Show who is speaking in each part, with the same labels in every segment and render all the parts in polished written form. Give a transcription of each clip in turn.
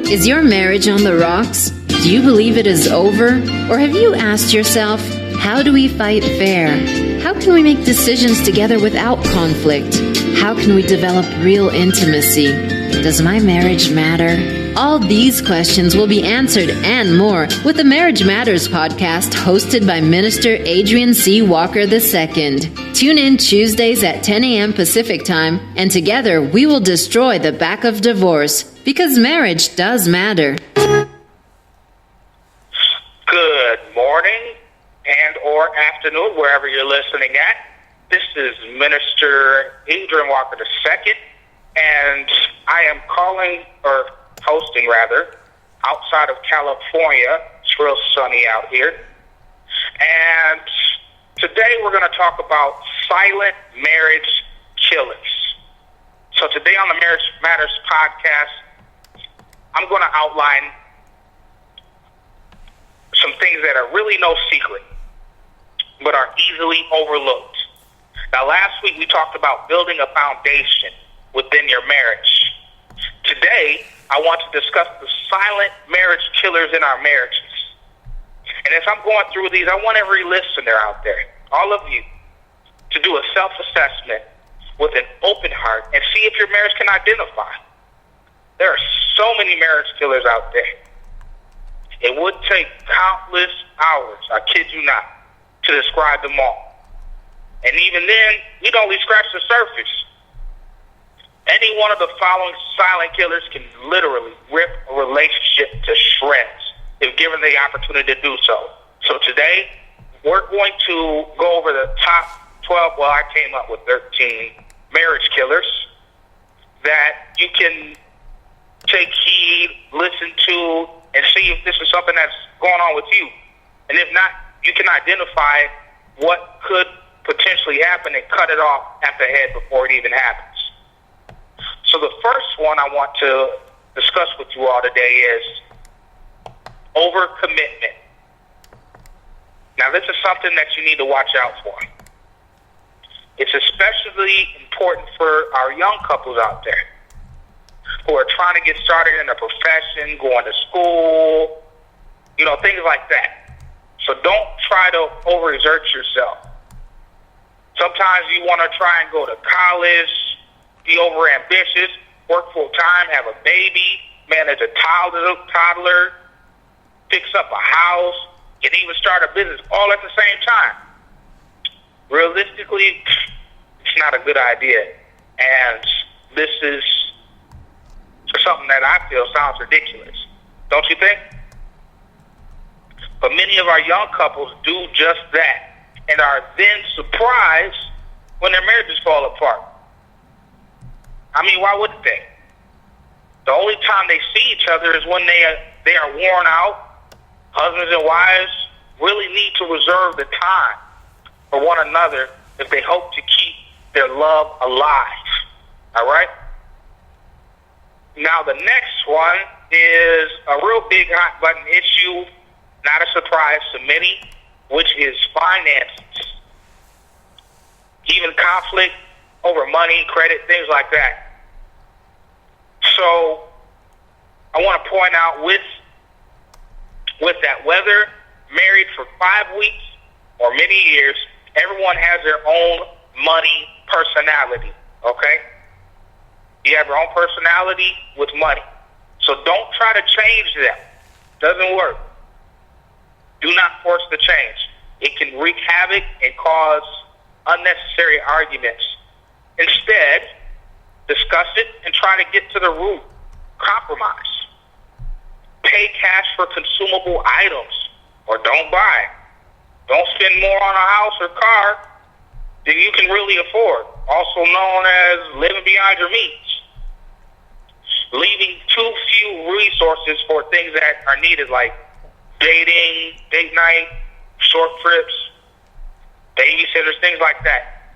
Speaker 1: Is your marriage on the rocks? Do you believe it is over? Or have you asked yourself, how do we fight fair? How can we make decisions together without conflict? How can we develop real intimacy? Does my marriage matter? All these questions will be answered and more with the Marriage Matters podcast hosted by Minister Adrian C. Walker II. Tune in Tuesdays at 10 a.m. Pacific Time, and together we will destroy the back of divorce, because marriage does matter.
Speaker 2: Good morning and or afternoon, wherever you're listening at. This is Minister Adrian Walker II, and I am hosting outside of California. It's real sunny out here. And today we're going to talk about silent marriage killers. So today on the Marriage Matters podcast, I'm going to outline some things that are really no secret, but are easily overlooked. Now, last week we talked about building a foundation within your marriage. Today, I want to discuss the silent marriage killers in our marriages. And as I'm going through these, I want every listener out there, all of you, to do a self-assessment with an open heart and see if your marriage can identify. There are so many marriage killers out there. It would take countless hours, I kid you not, to describe them all. And even then, we'd only scratch the surface. Any one of the following silent killers can literally rip a relationship to shreds if given the opportunity to do so. So today, we're going to go over the top 12, I came up with 13 marriage killers that you can take heed, listen to, and see if this is something that's going on with you. And if not, you can identify what could potentially happen and cut it off at the head before it even happens. So the first one I want to discuss with you all today is overcommitment. Now, this is something that you need to watch out for. It's especially important for our young couples out there who are trying to get started in a profession, going to school, things like that. So don't try to overexert yourself. Sometimes you want to try and go to college, be overambitious, work full time, have a baby, manage a toddler, fix up a house, and even start a business all at the same time. Realistically, it's not a good idea. And this is something that I feel sounds ridiculous. Don't you think? But many of our young couples do just that and are then surprised when their marriages fall apart. I mean, why wouldn't they? The only time they see each other is when they are worn out. Husbands and wives really need to reserve the time for one another if they hope to keep their love alive. All right? Now, the next one is a real big hot button issue, not a surprise to many, which is finances. Even conflict over money, credit, things like that. So I want to point out with that, whether married for 5 weeks or many years, everyone has their own money personality, okay? You have your own personality with money. So don't try to change them. Doesn't work. Do not force the change. It can wreak havoc and cause unnecessary arguments. Instead, discuss it and try to get to the root. Compromise. Pay cash for consumable items or don't buy. Don't spend more on a house or car than you can really afford, also known as living beyond your means. Leaving too few resources for things that are needed, like dating, date night, short trips, babysitters, things like that.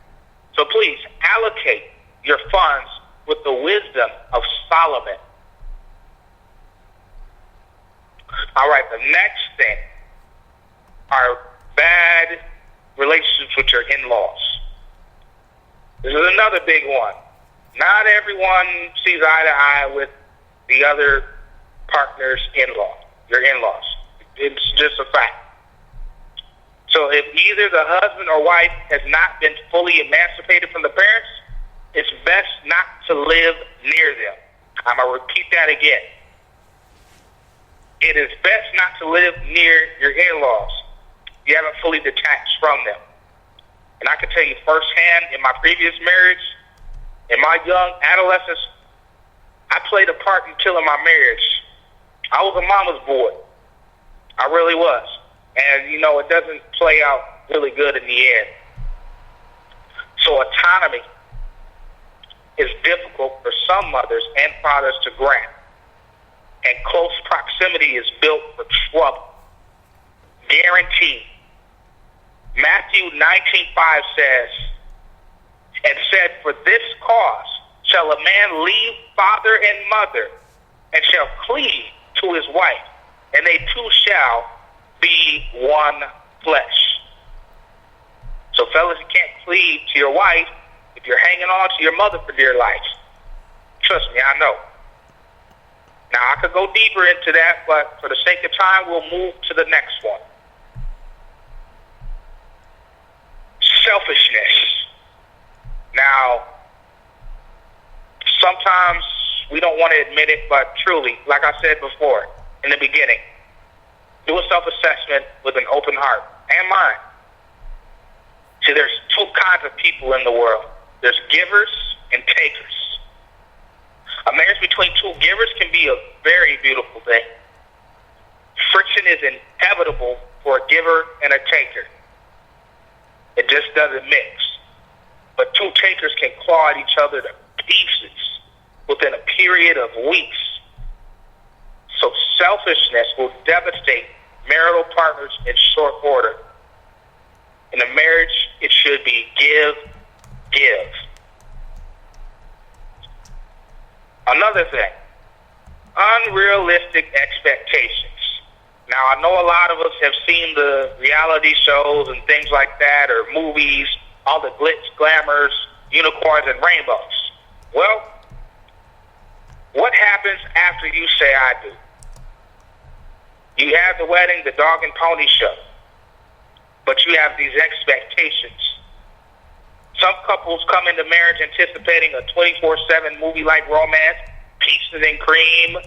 Speaker 2: So please allocate your funds with the wisdom of Solomon. All right, the next thing are bad relationships with your in-laws. This is another big one. Not everyone sees eye to eye with the other partner's your in-laws. It's just a fact. So if either the husband or wife has not been fully emancipated from the parents, it's best not to live near them. I'm going to repeat that again. It is best not to live near your in-laws. You haven't fully detached from them. And I can tell you firsthand, in my previous marriage, in my young adolescence, I played a part in killing my marriage. I was a mama's boy. I really was. And, it doesn't play out really good in the end. So autonomy is difficult for some mothers and fathers to grant. And close proximity is built for trouble. Guaranteed. Matthew 19:5 says, and said, for this cause shall a man leave father and mother, and shall cleave to his wife, and they two shall be one flesh. So fellas, you can't cleave to your wife if you're hanging on to your mother for dear life. Trust me, I know. Now, I could go deeper into that, but for the sake of time, we'll move to the next one. Selfishness. Now, sometimes we don't want to admit it, but truly, like I said before in the beginning, do a self-assessment with an open heart and mind. See, there's two kinds of people in the world. There's givers and takers. A marriage between two givers can be a very beautiful thing. Friction is inevitable for a giver and a taker. It just doesn't mix. But two takers can claw at each other to pieces within a period of weeks. So selfishness will devastate marital partners in short order. In a marriage, it should be give, give. Another thing, unrealistic expectations. Now, I know a lot of us have seen the reality shows and things like that, or movies, all the glitz, glamours, unicorns, and rainbows. Well, what happens after you say I do? You have the wedding, the dog and pony show, but you have these expectations. Some couples come into marriage anticipating a 24/7 movie-like romance, pieces and cream,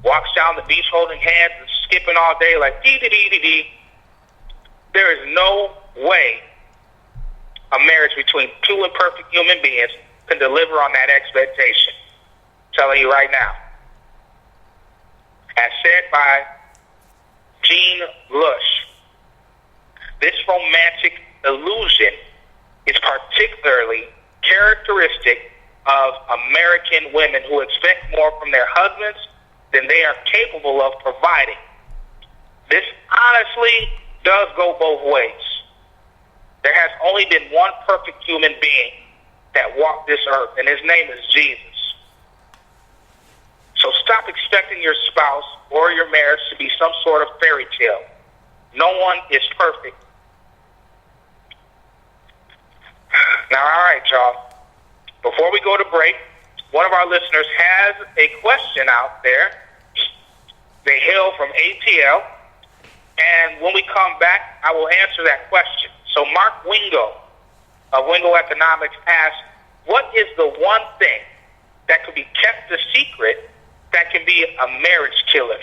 Speaker 2: walks down the beach holding hands and skipping all day like dee-dee-dee-dee-dee. There is no way a marriage between two imperfect human beings can deliver on that expectation. I'm telling you right now. As said by Jean Lush, this romantic illusion is particularly characteristic of American women who expect more from their husbands than they are capable of providing. This honestly does go both ways. There has only been one perfect human being that walked this earth, and his name is Jesus. So stop expecting your spouse or your marriage to be some sort of fairy tale. No one is perfect. Now, all right, y'all. Before we go to break, one of our listeners has a question out there. They hail from ATL. And when we come back, I will answer that question. So Mark Wingo of Wingo Economics asks, what is the one thing that could be kept a secret that can be a marriage killer?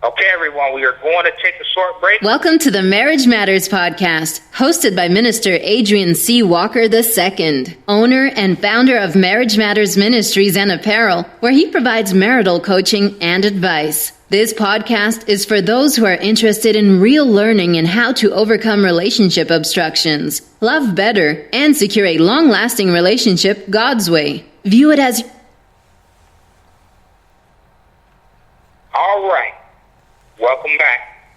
Speaker 2: Okay, everyone, we are going to take a short break.
Speaker 1: Welcome to the Marriage Matters podcast, hosted by Minister Adrian C. Walker II, owner and founder of Marriage Matters Ministries and Apparel, where he provides marital coaching and advice. This podcast is for those who are interested in real learning in how to overcome relationship obstructions, love better, and secure a long-lasting relationship God's way. View it as...
Speaker 2: All right. Welcome back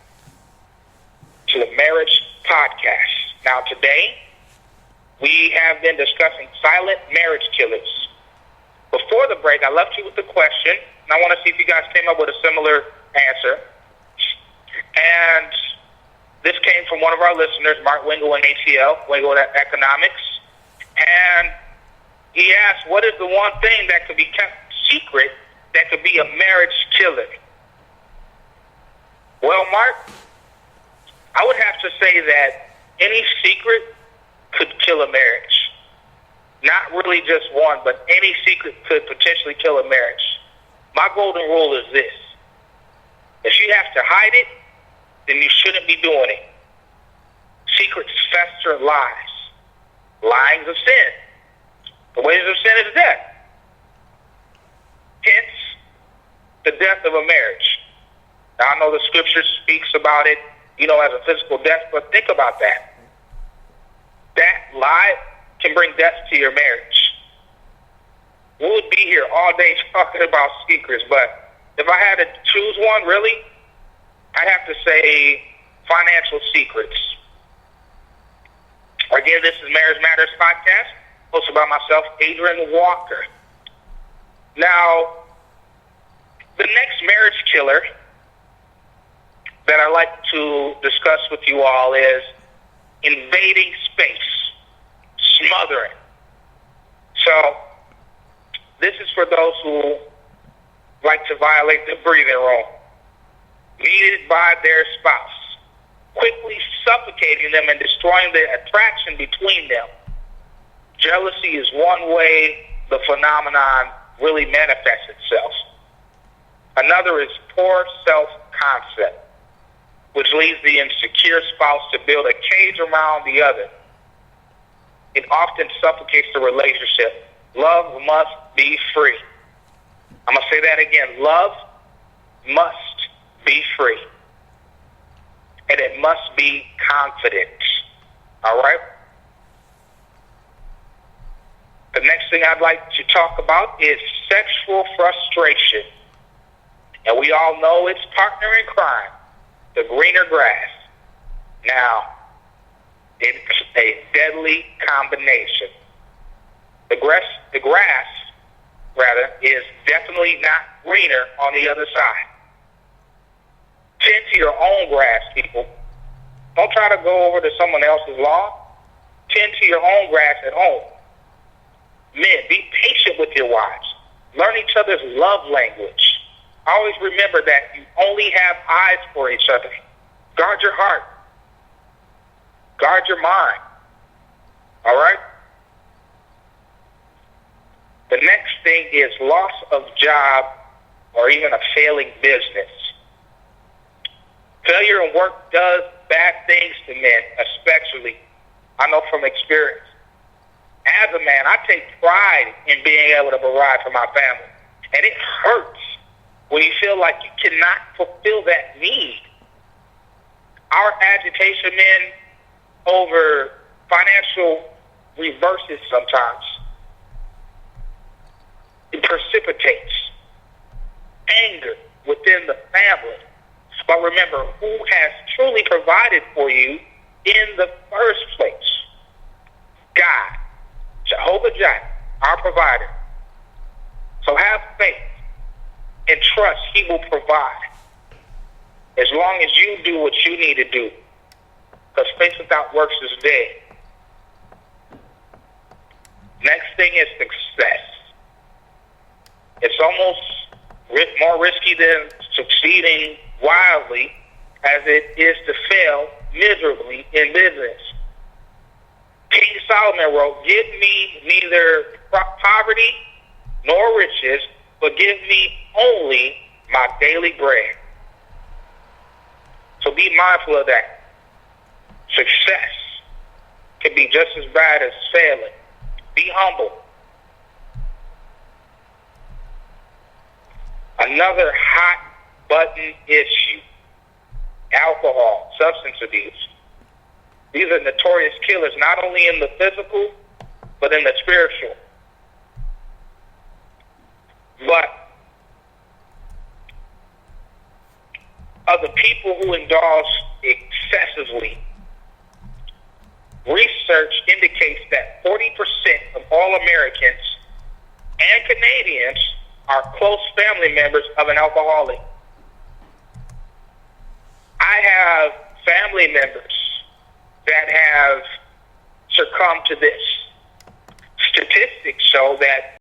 Speaker 2: to the Marriage Podcast. Now, today, we have been discussing silent marriage killers. Before the break, I left you with a question, and I want to see if you guys came up with a similar answer. And this came from one of our listeners, Mark Wingo in ATL, Wingo Economics. And he asked, what is the one thing that could be kept secret that could be a marriage killer? Well, Mark, I would have to say that any secret could kill a marriage. Not really just one, but any secret could potentially kill a marriage. My golden rule is this. If you have to hide it, then you shouldn't be doing it. Secrets fester lies. Lying's a sin. The wages of sin is death. Hence, the death of a marriage. Now, I know the scripture speaks about it, as a physical death, but think about that. That lie can bring death to your marriage. We would be here all day talking about secrets, but if I had to choose one, really, I'd have to say financial secrets. Again, this is Marriage Matters Podcast, hosted by myself, Adrian Walker. Now, the next marriage killer that I'd like to discuss with you all is invading space, smothering. So, this is for those who like to violate the breathing room, needed by their spouse, quickly suffocating them and destroying the attraction between them. Jealousy is one way the phenomenon really manifests itself. Another is poor self-concept, which leads the insecure spouse to build a cage around the other. It often suffocates the relationship. Love must be free. I'm going to say that again. Love must be free. And it must be confident. All right? The next thing I'd like to talk about is sexual frustration. And we all know its partner in crime, the greener grass. Now, it's a deadly combination. The grass, is definitely not greener on the other side. Tend to your own grass, people. Don't try to go over to someone else's lawn. Tend to your own grass at home. Men, be patient with your wives. Learn each other's love language. Always remember that you only have eyes for each other. Guard your heart. Guard your mind. All right? The next thing is loss of job or even a failing business. Failure in work does bad things to men, especially. I know from experience. As a man, I take pride in being able to provide for my family. And it hurts when you feel like you cannot fulfill that need. Our agitation, men, over financial reverses sometimes. It precipitates anger within the family. But remember, who has truly provided for you in the first place? God, Jehovah Jireh, our provider. So have faith and trust He will provide as long as you do what you need to do. Because faith without works is dead. Next thing is success. It's almost more risky than succeeding wildly as it is to fail miserably in business. King Solomon wrote, "Give me neither poverty nor riches, but give me only my daily bread." So be mindful of that. Success can be just as bad as failing. Be humble. Another hot button issue: alcohol, substance abuse. These are notorious killers, not only in the physical, but in the spiritual. But of the people who indulge excessively, research indicates that 40% of all Americans and Canadians are close family members of an alcoholic. I have family members that have succumbed to this. Statistics show that